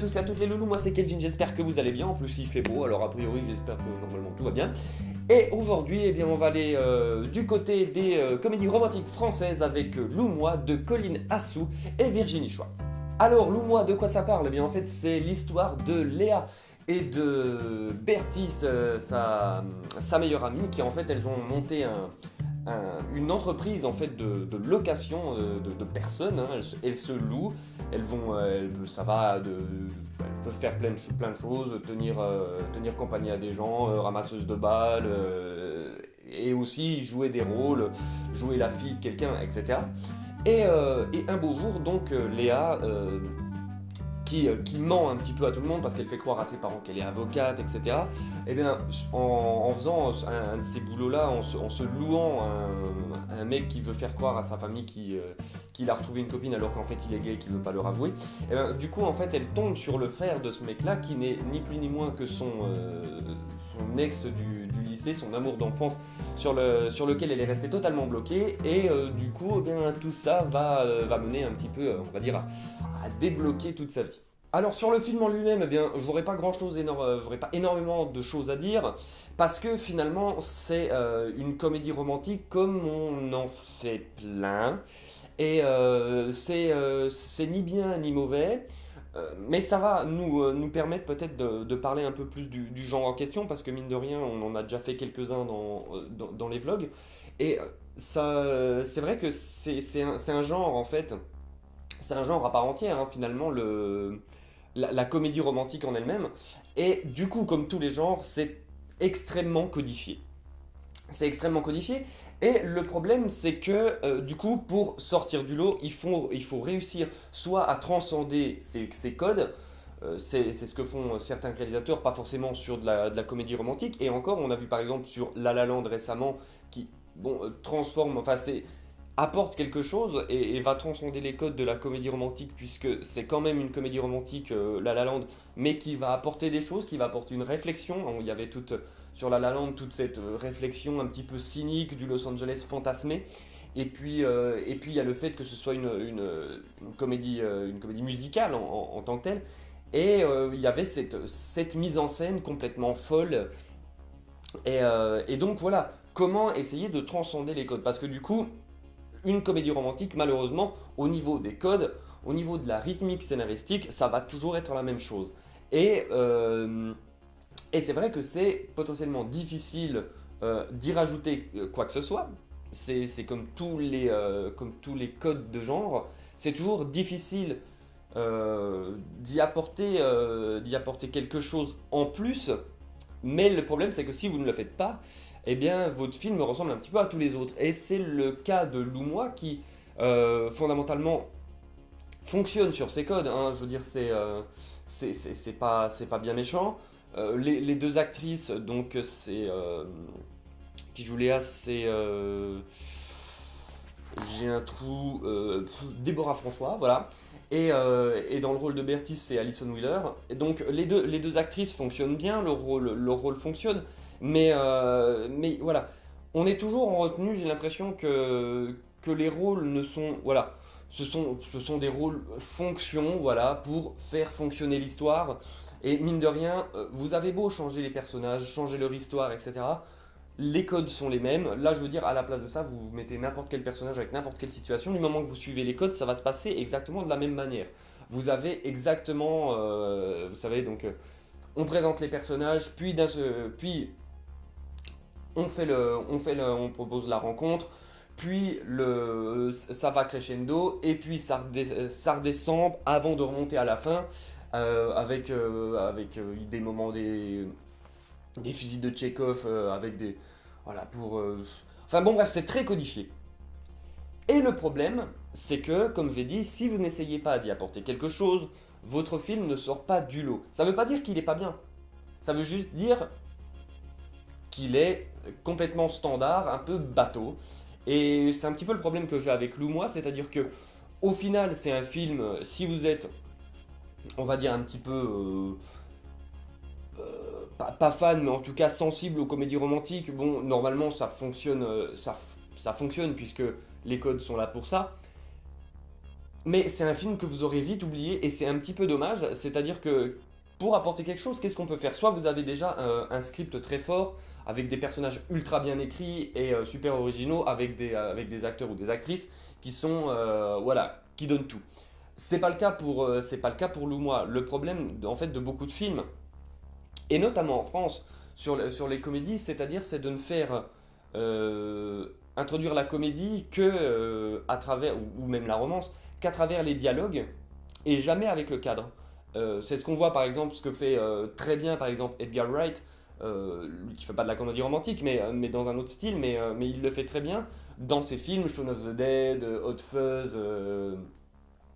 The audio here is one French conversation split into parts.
tous et à toutes les loulous, moi c'est Keljin, j'espère que vous allez bien. En plus il fait beau, alors a priori j'espère que normalement tout va bien. Et aujourd'hui, eh bien, on va aller du côté des comédies romantiques françaises avec Loup-moi de Colline Assou et Virginie Schwartz. Alors Loup-moi, de quoi ça parle? Eh bien en fait c'est l'histoire de Léa et de Bertis, sa meilleure amie, qui en fait elles ont monté une entreprise en fait de location de personnes, hein. Elles se louent, elles peuvent faire plein de choses, tenir compagnie à des gens, ramasseuse de balles, et aussi jouer des rôles, jouer la fille de quelqu'un, etc. Et un beau jour, donc, Léa, qui ment un petit peu à tout le monde parce qu'elle fait croire à ses parents qu'elle est avocate, etc. Et bien, en faisant un de ces boulots-là, en se louant un mec qui veut faire croire à sa famille qu'il a retrouvé une copine alors qu'en fait il est gay et qu'il veut pas leur avouer, et bien, du coup, en fait, elle tombe sur le frère de ce mec-là qui n'est ni plus ni moins que son ex du lycée, son amour d'enfance sur lequel elle est restée totalement bloquée. Et du coup, eh bien, tout ça va mener un petit peu, on va dire, à débloquer toute sa vie. Alors sur le film en lui-même, eh bien, j'aurais pas énormément de choses à dire parce que finalement c'est une comédie romantique comme on en fait plein et c'est ni bien ni mauvais. Mais ça va nous permettre peut-être de parler un peu plus du genre en question parce que mine de rien on en a déjà fait quelques-uns dans les vlogs et c'est vrai que c'est un genre en fait. C'est un genre à part entière, hein, finalement, la comédie romantique en elle-même. Et du coup, comme tous les genres, c'est extrêmement codifié. C'est extrêmement codifié. Et le problème, c'est que, du coup, pour sortir du lot, il faut réussir soit à transcender ces codes. C'est ce que font certains réalisateurs, pas forcément sur de la comédie romantique. Et encore, on a vu par exemple sur La La Land récemment, qui, bon, transforme, enfin, apporte quelque chose et va transcender les codes de la comédie romantique puisque c'est quand même une comédie romantique, La La Land, mais qui va apporter des choses, qui va apporter une réflexion. Il y avait sur La La Land toute cette réflexion un petit peu cynique du Los Angeles fantasmé. Et puis il y a le fait que ce soit une comédie musicale en tant que telle. Et il y avait cette mise en scène complètement folle. Et donc voilà, comment essayer de transcender les codes? Parce que du coup, une comédie romantique, malheureusement, au niveau des codes, au niveau de la rythmique scénaristique, ça va toujours être la même chose. Et, euh, et c'est vrai que c'est potentiellement difficile d'y rajouter quoi que ce soit. C'est comme tous les codes de genre. C'est toujours difficile d'y apporter quelque chose en plus. Mais le problème, c'est que si vous ne le faites pas, eh bien, votre film ressemble un petit peu à tous les autres. Et c'est le cas de Loup-moi qui, fondamentalement, fonctionne sur ses codes, hein. Je veux dire, c'est pas bien méchant. Les deux actrices, donc, qui jouent Léa, j'ai un trou. Déborah François, voilà. Et dans le rôle de Bertie, c'est Alison Wheeler. Et donc les deux actrices fonctionnent bien, leur rôle fonctionne, mais voilà. On est toujours en retenue, j'ai l'impression que les rôles ne sont. Voilà. Ce sont des rôles fonction, voilà, pour faire fonctionner l'histoire. Et mine de rien, vous avez beau changer les personnages, changer leur histoire, etc. Les codes sont les mêmes. Là, je veux dire, à la place de ça, vous mettez n'importe quel personnage avec n'importe quelle situation. Du moment que vous suivez les codes, ça va se passer exactement de la même manière. Vous avez exactement, vous savez, donc, on présente les personnages, puis on propose la rencontre, puis ça va crescendo, et puis ça redescend avant de remonter à la fin, avec des moments des fusils de Tchekhov avec des. Voilà, Enfin bon, bref, c'est très codifié. Et le problème, c'est que, comme je l'ai dit, si vous n'essayez pas d'y apporter quelque chose, votre film ne sort pas du lot. Ça veut pas dire qu'il est pas bien. Ça veut juste dire qu'il est complètement standard, un peu bateau. Et c'est un petit peu le problème que j'ai avec Loup-moi, c'est-à-dire que, au final, c'est un film, si vous êtes, on va dire, un petit peu pas fan, mais en tout cas sensible aux comédies romantiques, bon, normalement ça fonctionne, ça fonctionne puisque les codes sont là pour ça. Mais c'est un film que vous aurez vite oublié et c'est un petit peu dommage. C'est-à-dire que pour apporter quelque chose, qu'est-ce qu'on peut faire? Soit vous avez déjà un script très fort avec des personnages ultra bien écrits et super originaux avec des acteurs ou des actrices qui sont voilà, qui donnent tout. C'est pas le cas pour Loumois. Le problème en fait de beaucoup de films et notamment en France sur les comédies, c'est de ne faire euh, introduire la comédie que à travers ou même la romance qu'à travers les dialogues et jamais avec le cadre. C'est ce qu'on voit par exemple, ce que fait très bien par exemple Edgar Wright, lui qui fait pas de la comédie romantique, mais dans un autre style, mais il le fait très bien dans ses films, Shaun of the Dead, Hot Fuzz,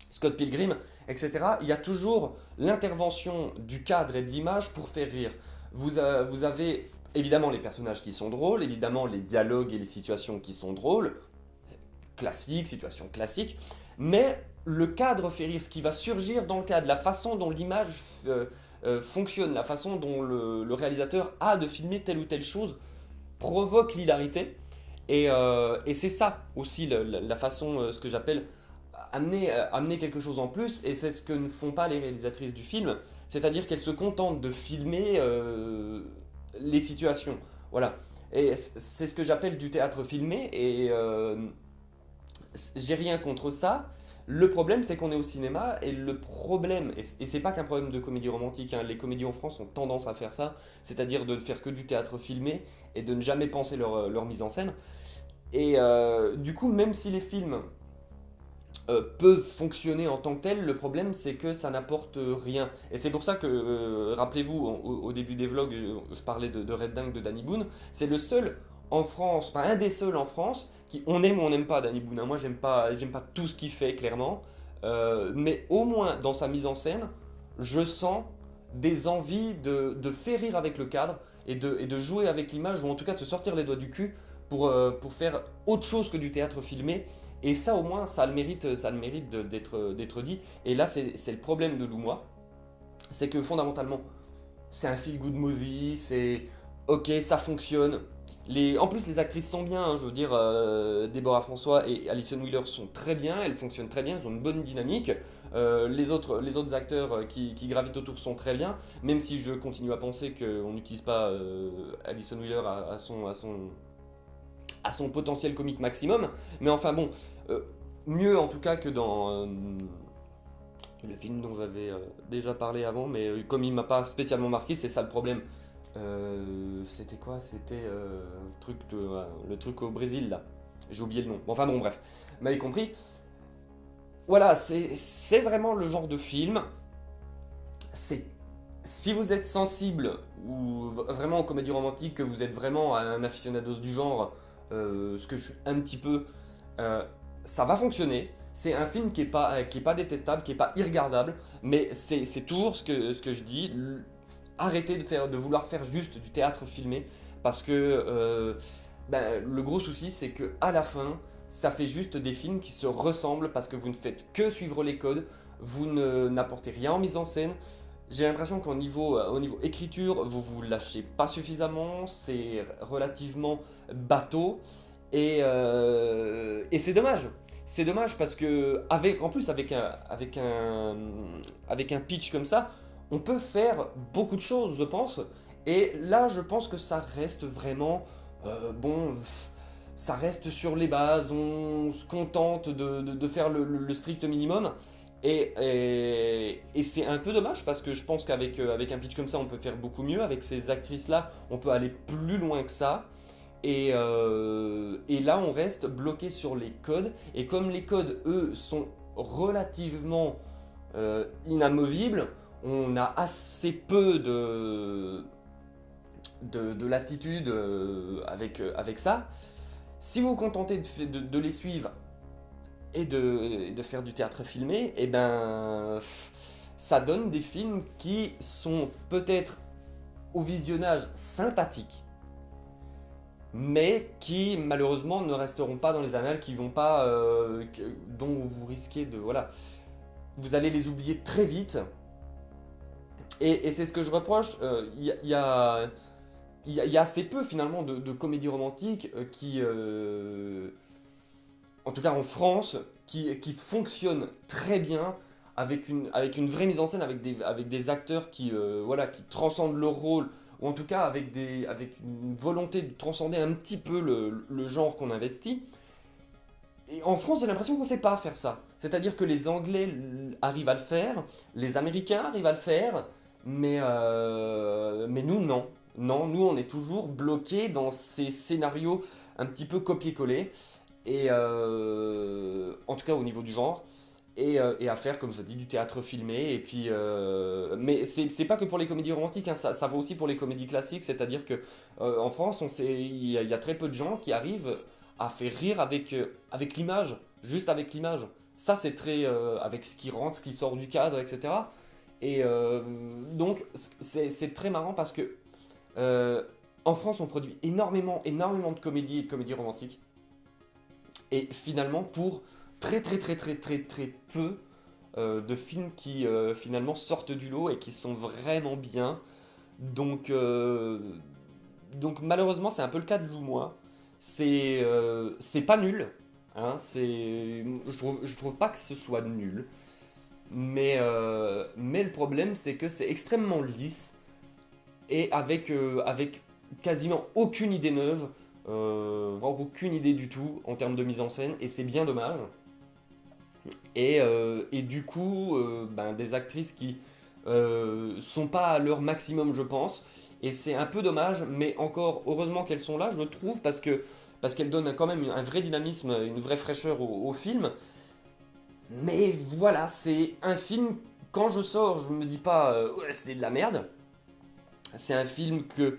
Scott Pilgrim, etc. Il y a toujours l'intervention du cadre et de l'image pour faire rire. Vous avez évidemment les personnages qui sont drôles, évidemment les dialogues et les situations qui sont drôles, classique, situation classique, mais le cadre fait rire, ce qui va surgir dans le cadre, la façon dont l'image fonctionne, la façon dont le réalisateur a de filmer telle ou telle chose provoque l'hilarité. Et c'est ça aussi la façon, ce que j'appelle amener quelque chose en plus, et c'est ce que ne font pas les réalisatrices du film, c'est-à-dire qu'elles se contentent de filmer les situations. Voilà. Et c'est ce que j'appelle du théâtre filmé, et j'ai rien contre ça. Le problème, c'est qu'on est au cinéma, et le problème, et c'est pas qu'un problème de comédie romantique, hein, les comédies en France ont tendance à faire ça, c'est-à-dire de ne faire que du théâtre filmé et de ne jamais penser leur mise en scène. Et du coup, même si les films peuvent fonctionner en tant que tels, le problème c'est que ça n'apporte rien. Et c'est pour ça que, rappelez-vous, au début des vlogs, je parlais de Red Dingue de Danny Boone, c'est le seul en France, enfin un des seuls en France, qui on aime ou on n'aime pas Danny Boone, hein. Moi j'aime pas tout ce qu'il fait clairement. Mais au moins dans sa mise en scène, je sens des envies de faire rire avec le cadre et de jouer avec l'image, ou en tout cas de se sortir les doigts du cul pour faire autre chose que du théâtre filmé. Et ça, au moins, ça a le mérite d'être dit. Et là, c'est le problème de Loumois. C'est que fondamentalement, c'est un feel-good movie, c'est ok, ça fonctionne. En plus, les actrices sont bien, hein, je veux dire, Deborah François et Alison Wheeler sont très bien, elles fonctionnent très bien, elles ont une bonne dynamique. Les autres acteurs qui gravitent autour sont très bien, même si je continue à penser qu'on n'utilise pas Alison Wheeler à son potentiel comique maximum. Mais enfin bon, euh, mieux en tout cas que dans le film dont j'avais déjà parlé avant, mais comme il m'a pas spécialement marqué, c'est ça le problème. C'était quoi? C'était le truc au Brésil là. J'ai oublié le nom. Bon, enfin bon, bref. Vous m'avez compris. Voilà, c'est vraiment le genre de film. C'est Si vous êtes sensible ou vraiment en comédie romantique, que vous êtes vraiment un aficionados du genre, ce que je suis un petit peu, euh, ça va fonctionner. C'est un film qui est pas détestable, qui est pas irregardable, mais c'est toujours ce que je dis. Arrêtez de vouloir faire juste du théâtre filmé, parce que ben, le gros souci, c'est que à la fin, ça fait juste des films qui se ressemblent parce que vous ne faites que suivre les codes, n'apportez rien en mise en scène. J'ai l'impression au niveau écriture, vous vous lâchez pas suffisamment, c'est relativement bateau, et c'est dommage. C'est dommage parce que, en plus, avec un pitch comme ça, on peut faire beaucoup de choses, je pense. Et là, je pense que ça reste vraiment, bon, ça reste sur les bases, on se contente de faire le strict minimum. Et c'est un peu dommage parce que je pense avec un pitch comme ça, on peut faire beaucoup mieux. Avec ces actrices-là, on peut aller plus loin que ça. Et là, on reste bloqué sur les codes. Et comme les codes, eux, sont relativement inamovibles, on a assez peu de latitude avec ça. Si vous vous contentez de les suivre et de faire du théâtre filmé, et ben ça donne des films qui sont peut-être au visionnage sympathiques, mais qui malheureusement ne resteront pas dans les annales, qui vont pas, dont vous risquez de, voilà, vous allez les oublier très vite. Et c'est ce que je reproche. Il y a assez peu finalement de comédies romantiques qui, en tout cas en France, qui fonctionne très bien, avec une vraie mise en scène, avec des acteurs voilà, qui transcendent leur rôle, ou en tout cas avec une volonté de transcender un petit peu le genre qu'on investit. Et en France, j'ai l'impression qu'on ne sait pas faire ça. C'est-à-dire que les Anglais arrivent à le faire, les Américains arrivent à le faire, mais nous, non. Non, nous, on est toujours bloqués dans ces scénarios un petit peu copier-coller, et en tout cas au niveau du genre, et à faire, comme je dis, du théâtre filmé. Et puis, mais c'est pas que pour les comédies romantiques, hein, ça vaut aussi pour les comédies classiques, c'est-à-dire que en France, il y a très peu de gens qui arrivent à faire rire avec l'image, juste avec l'image. Ça, c'est très avec ce qui rentre, ce qui sort du cadre, etc. Et donc, c'est très marrant parce que euh, en France, on produit énormément de comédies et de comédies romantiques. Et finalement, pour très peu de films qui finalement sortent du lot et qui sont vraiment bien. Donc, malheureusement, c'est un peu le cas de Joue-moi. C'est pas nul, hein, je trouve pas que ce soit nul. Mais le problème, c'est que c'est extrêmement lisse et avec quasiment aucune idée neuve, voire aucune idée du tout en termes de mise en scène, et c'est bien dommage. Et du coup, ben, des actrices qui sont pas à leur maximum, je pense, et c'est un peu dommage, mais encore heureusement qu'elles sont là, je trouve, parce qu'elles donnent quand même un vrai dynamisme, une vraie fraîcheur au film. Mais voilà, c'est un film, quand je sors, je me dis pas ouais, c'est de la merde. C'est un film que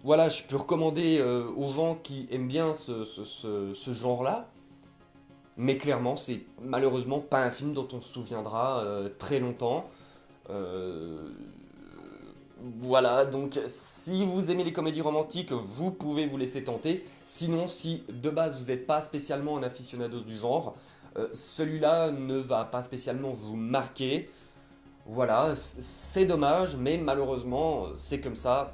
voilà, je peux recommander aux gens qui aiment bien ce genre-là. Mais clairement, c'est malheureusement pas un film dont on se souviendra très longtemps. Euh, voilà, donc si vous aimez les comédies romantiques, vous pouvez vous laisser tenter. Sinon, si de base vous n'êtes pas spécialement un aficionado du genre, celui-là ne va pas spécialement vous marquer. Voilà, c'est dommage, mais malheureusement, c'est comme ça.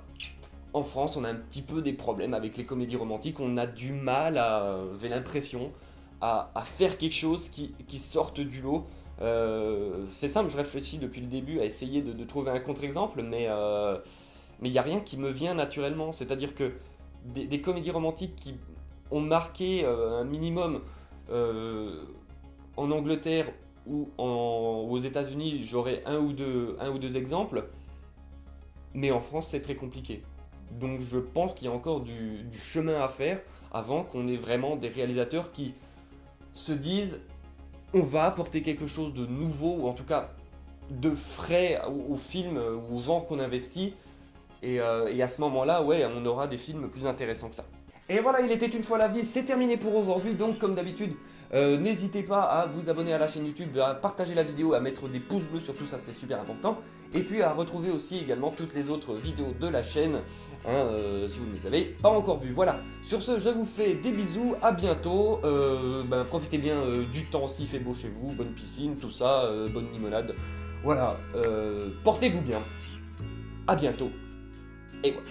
En France, on a un petit peu des problèmes avec les comédies romantiques. On a du mal, j'ai l'impression, à faire quelque chose qui sorte du lot. C'est simple, je réfléchis depuis le début à essayer de trouver un contre-exemple, mais il n'y a rien qui me vient naturellement. C'est-à-dire que des comédies romantiques qui ont marqué un minimum euh, en Angleterre ou aux États-Unis, j'aurais un ou deux exemples, mais en France, c'est très compliqué. Donc je pense qu'il y a encore du chemin à faire avant qu'on ait vraiment des réalisateurs qui se disent on va apporter quelque chose de nouveau, ou en tout cas de frais au film ou au genre qu'on investit, et à ce moment-là, ouais, on aura des films plus intéressants que ça. Et voilà, il était une fois la vie, c'est terminé pour aujourd'hui. Donc comme d'habitude, n'hésitez pas à vous abonner à la chaîne YouTube, à partager la vidéo, à mettre des pouces bleus, surtout ça c'est super important. Et puis à retrouver aussi également toutes les autres vidéos de la chaîne, hein, si vous ne les avez pas encore vues. Voilà, sur ce je vous fais des bisous, à bientôt. Ben, profitez bien du temps s'il fait beau chez vous, bonne piscine, tout ça, bonne limonade. Voilà, portez-vous bien, à bientôt. Et voilà.